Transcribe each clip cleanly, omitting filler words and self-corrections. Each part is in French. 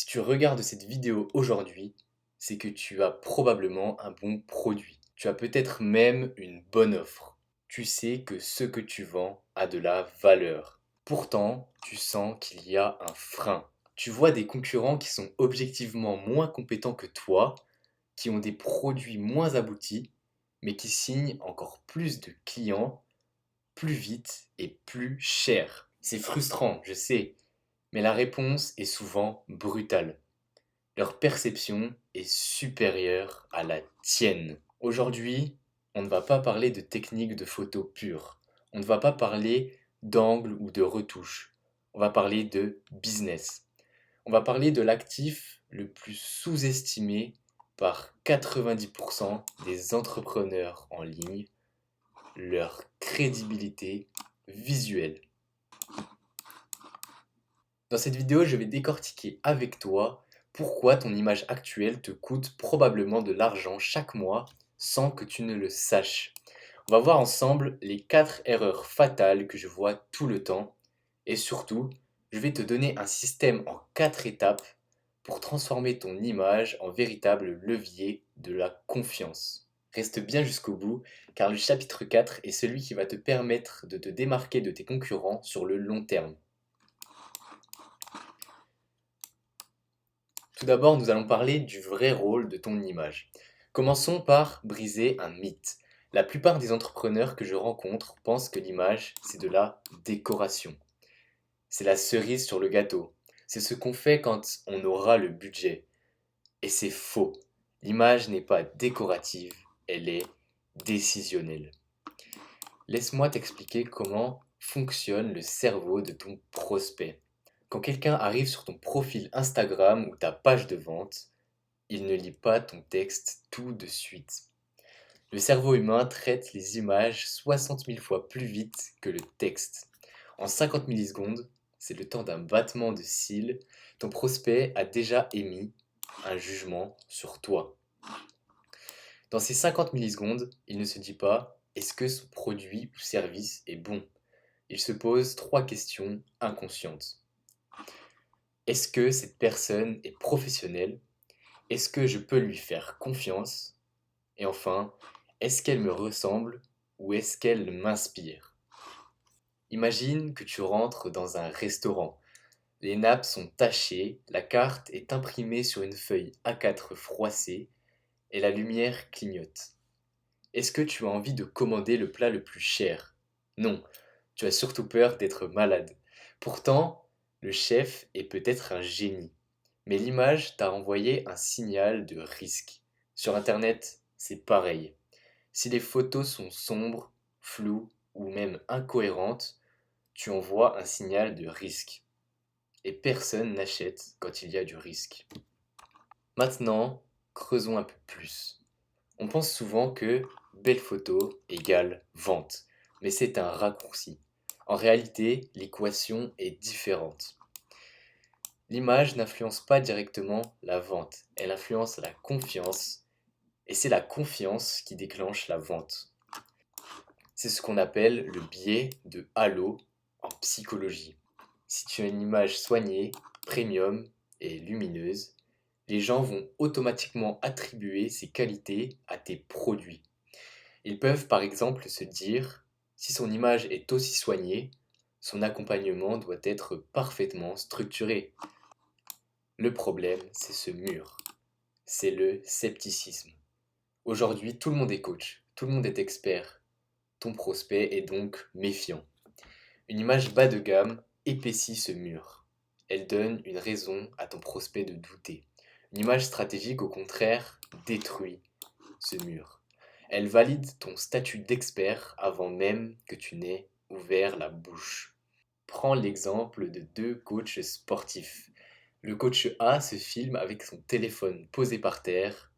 Si tu regardes cette vidéo aujourd'hui, c'est que tu as probablement un bon produit. Tu as peut-être même une bonne offre. Tu sais que ce que tu vends a de la valeur. Pourtant, tu sens qu'il y a un frein. Tu vois des concurrents qui sont objectivement moins compétents que toi, qui ont des produits moins aboutis, mais qui signent encore plus de clients, plus vite et plus cher. C'est frustrant, je sais, mais la réponse est souvent brutale. Leur perception est supérieure à la tienne. Aujourd'hui, on ne va pas parler de technique de photo pure. On ne va pas parler d'angle ou de retouche. On va parler de business. On va parler de l'actif le plus sous-estimé par 90% des entrepreneurs en ligne, leur crédibilité visuelle. Dans cette vidéo, je vais décortiquer avec toi pourquoi ton image actuelle te coûte probablement de l'argent chaque mois sans que tu ne le saches. On va voir ensemble les 4 erreurs fatales que je vois tout le temps et surtout, je vais te donner un système en 4 étapes pour transformer ton image en véritable levier de la confiance. Reste bien jusqu'au bout car le chapitre 4 est celui qui va te permettre de te démarquer de tes concurrents sur le long terme. Tout d'abord, nous allons parler du vrai rôle de ton image. Commençons par briser un mythe. La plupart des entrepreneurs que je rencontre pensent que l'image, c'est de la décoration. C'est la cerise sur le gâteau. C'est ce qu'on fait quand on aura le budget. Et c'est faux. L'image n'est pas décorative, elle est décisionnelle. Laisse-moi t'expliquer comment fonctionne le cerveau de ton prospect. Quand quelqu'un arrive sur ton profil Instagram ou ta page de vente, il ne lit pas ton texte tout de suite. Le cerveau humain traite les images 60 000 fois plus vite que le texte. En 50 millisecondes, c'est le temps d'un battement de cils, ton prospect a déjà émis un jugement sur toi. Dans ces 50 millisecondes, il ne se dit pas est-ce que son produit ou service est bon. Il se pose 3 questions inconscientes. Est-ce que cette personne est professionnelle? Est-ce que je peux lui faire confiance? Et enfin, est-ce qu'elle me ressemble ou est-ce qu'elle m'inspire? Imagine que tu rentres dans un restaurant. Les nappes sont tachées, la carte est imprimée sur une feuille A4 froissée et la lumière clignote. Est-ce que tu as envie de commander le plat le plus cher? Non, tu as surtout peur d'être malade. Pourtant, le chef est peut-être un génie. Mais l'image t'a envoyé un signal de risque. Sur Internet, c'est pareil. Si les photos sont sombres, floues ou même incohérentes, tu envoies un signal de risque. Et personne n'achète quand il y a du risque. Maintenant, creusons un peu plus. On pense souvent que belle photo égale vente, mais c'est un raccourci. En réalité, l'équation est différente. L'image n'influence pas directement la vente, elle influence la confiance, et c'est la confiance qui déclenche la vente. C'est ce qu'on appelle le biais de halo en psychologie. Si tu as une image soignée, premium et lumineuse, les gens vont automatiquement attribuer ces qualités à tes produits. Ils peuvent par exemple se dire, si son image est aussi soignée, son accompagnement doit être parfaitement structuré. Le problème, c'est ce mur. C'est le scepticisme. Aujourd'hui, tout le monde est coach, tout le monde est expert. Ton prospect est donc méfiant. Une image bas de gamme épaissit ce mur. Elle donne une raison à ton prospect de douter. Une image stratégique, au contraire, détruit ce mur. Elle valide ton statut d'expert avant même que tu n'aies ouvert la bouche. Prends l'exemple de deux coachs sportifs. Le coach A se filme avec son téléphone posé par terre,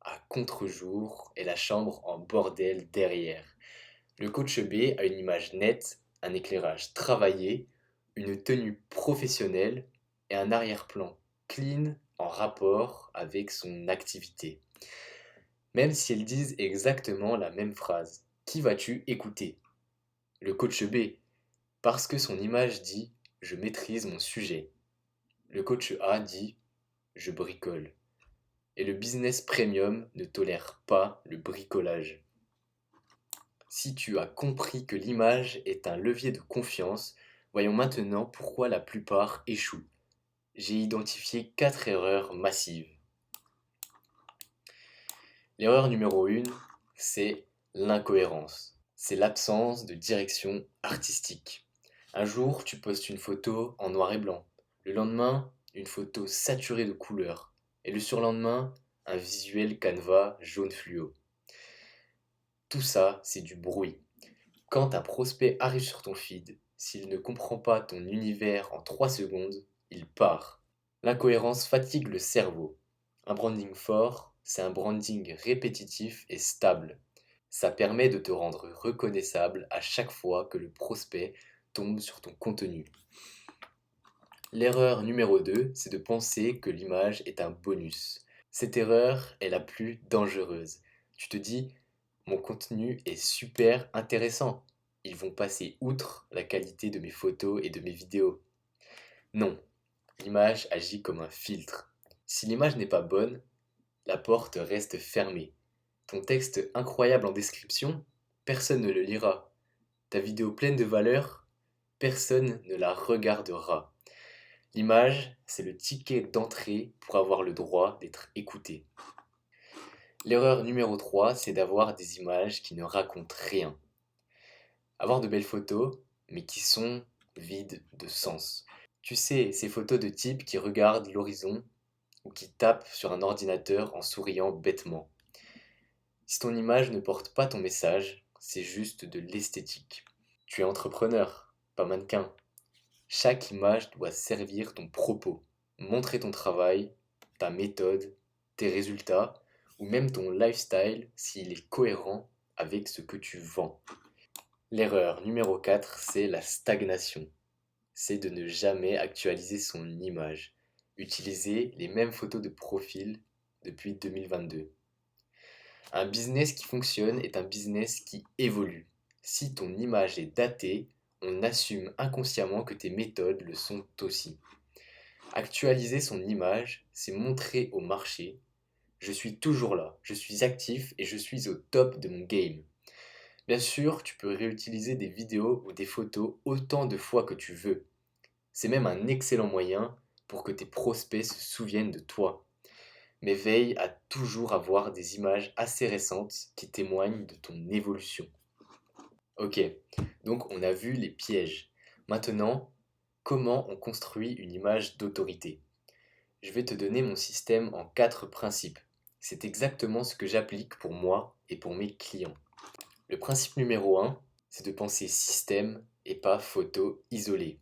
à contre-jour, et la chambre en bordel derrière. Le coach B a une image nette, un éclairage travaillé, une tenue professionnelle et un arrière-plan clean en rapport avec son activité. Même si elles disent exactement la même phrase, qui vas-tu écouter? Le coach B, parce que son image dit je maîtrise mon sujet. Le coach A dit je bricole. Et le business premium ne tolère pas le bricolage. Si tu as compris que l'image est un levier de confiance, voyons maintenant pourquoi la plupart échouent. J'ai identifié 4 erreurs massives. L'erreur numéro 1, c'est l'incohérence. C'est l'absence de direction artistique. Un jour, tu postes une photo en noir et blanc. Le lendemain, une photo saturée de couleurs. Et le surlendemain, un visuel canevas jaune fluo. Tout ça, c'est du bruit. Quand un prospect arrive sur ton feed, s'il ne comprend pas ton univers en 3 secondes, il part. L'incohérence fatigue le cerveau. Un branding fort, c'est un branding répétitif et stable. Ça permet de te rendre reconnaissable à chaque fois que le prospect tombe sur ton contenu. L'erreur numéro 2, c'est de penser que l'image est un bonus. Cette erreur est la plus dangereuse. Tu te dis, mon contenu est super intéressant. Ils vont passer outre la qualité de mes photos et de mes vidéos. Non, l'image agit comme un filtre. Si l'image n'est pas bonne, la porte reste fermée. Ton texte incroyable en description, personne ne le lira. Ta vidéo pleine de valeur, personne ne la regardera. L'image, c'est le ticket d'entrée pour avoir le droit d'être écouté. L'erreur numéro 3, c'est d'avoir des images qui ne racontent rien. Avoir de belles photos, mais qui sont vides de sens. Tu sais, ces photos de types qui regardent l'horizon ou qui tapent sur un ordinateur en souriant bêtement. Si ton image ne porte pas ton message, c'est juste de l'esthétique. Tu es entrepreneur, pas mannequin. Chaque image doit servir ton propos, montrer ton travail, ta méthode, tes résultats, ou même ton lifestyle s'il est cohérent avec ce que tu vends. L'erreur numéro 4, c'est la stagnation. C'est de ne jamais actualiser son image. Utiliser les mêmes photos de profil depuis 2022. Un business qui fonctionne est un business qui évolue. Si ton image est datée, on assume inconsciemment que tes méthodes le sont aussi. Actualiser son image, c'est montrer au marché, je suis toujours là, je suis actif et je suis au top de mon game. Bien sûr, tu peux réutiliser des vidéos ou des photos autant de fois que tu veux. C'est même un excellent moyen pour que tes prospects se souviennent de toi. Mais veille à toujours avoir des images assez récentes qui témoignent de ton évolution. Ok, donc on a vu les pièges. Maintenant, comment on construit une image d'autorité? Je vais te donner mon système en 4 principes. C'est exactement ce que j'applique pour moi et pour mes clients. Le principe numéro 1, c'est de penser système et pas photo isolée.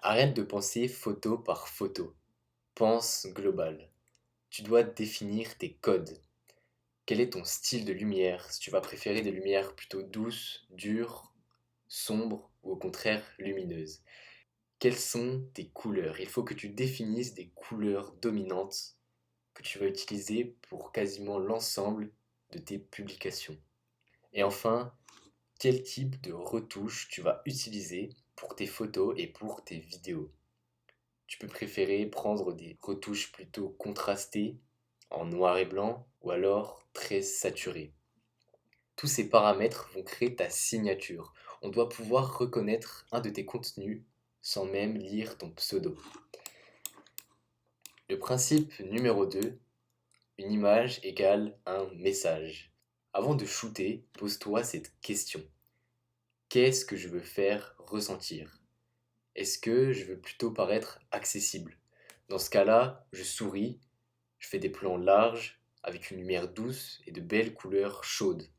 Arrête de penser photo par photo. Pense global. Tu dois définir tes codes. Quel est ton style de lumière? Si tu vas préférer des lumières plutôt douces, dures, sombres ou au contraire lumineuses. Quelles sont tes couleurs? Il faut que tu définisses des couleurs dominantes que tu vas utiliser pour quasiment l'ensemble de tes publications. Et enfin, quel type de retouche tu vas utiliser pour tes photos et pour tes vidéos. Tu peux préférer prendre des retouches plutôt contrastées, en noir et blanc, ou alors très saturées. Tous ces paramètres vont créer ta signature. On doit pouvoir reconnaître un de tes contenus sans même lire ton pseudo. Le principe numéro 2, une image égale un message. Avant de shooter, pose-toi cette question. Qu'est-ce que je veux faire ressentir? Est-ce que je veux plutôt paraître accessible? Dans ce cas-là, je souris, je fais des plans larges, avec une lumière douce et de belles couleurs chaudes.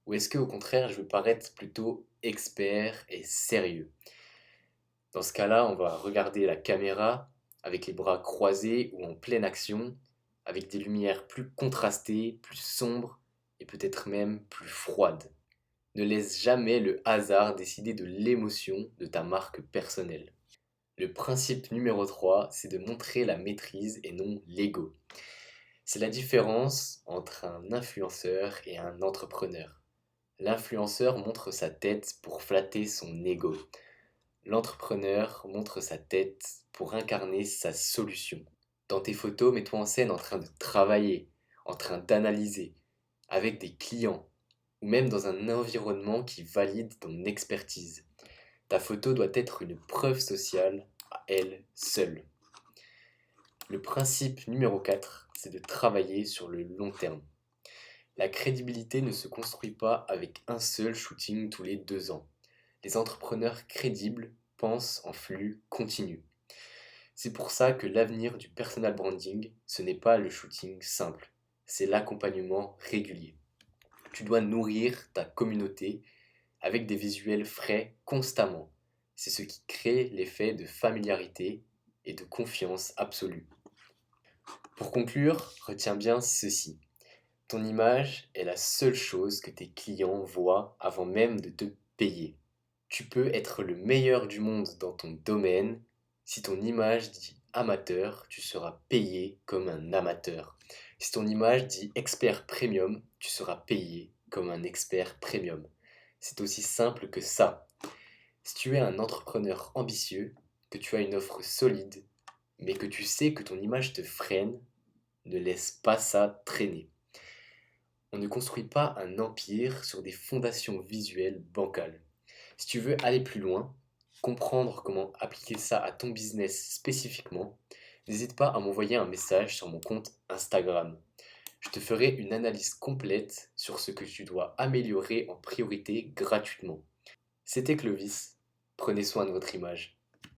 Ou est-ce que au contraire, je veux paraître plutôt expert et sérieux? Dans ce cas-là, on va regarder la caméra avec les bras croisés ou en pleine action, avec des lumières plus contrastées, plus sombres et peut-être même plus froides. Ne laisse jamais le hasard décider de l'émotion de ta marque personnelle. Le principe numéro 3, c'est de montrer la maîtrise et non l'ego. C'est la différence entre un influenceur et un entrepreneur. L'influenceur montre sa tête pour flatter son ego. L'entrepreneur montre sa tête pour incarner sa solution. Dans tes photos, mets-toi en scène en train de travailler, en train d'analyser, avec des clients, ou même dans un environnement qui valide ton expertise. Ta photo doit être une preuve sociale à elle seule. Le principe numéro 4, c'est de travailler sur le long terme. La crédibilité ne se construit pas avec un seul shooting tous les 2 ans. Les entrepreneurs crédibles pensent en flux continu. C'est pour ça que l'avenir du personal branding, ce n'est pas le shooting simple, c'est l'accompagnement régulier. Tu dois nourrir ta communauté avec des visuels frais constamment. C'est ce qui crée l'effet de familiarité et de confiance absolue. Pour conclure, retiens bien ceci. Ton image est la seule chose que tes clients voient avant même de te payer. Tu peux être le meilleur du monde dans ton domaine. Si ton image dit amateur, tu seras payé comme un amateur. Si ton image dit expert premium, tu seras payé comme un expert premium. C'est aussi simple que ça. Si tu es un entrepreneur ambitieux, que tu as une offre solide, mais que tu sais que ton image te freine, ne laisse pas ça traîner. On ne construit pas un empire sur des fondations visuelles bancales. Si tu veux aller plus loin, comprendre comment appliquer ça à ton business spécifiquement, n'hésite pas à m'envoyer un message sur mon compte Instagram. Je te ferai une analyse complète sur ce que tu dois améliorer en priorité gratuitement. C'était Clovis, prenez soin de votre image.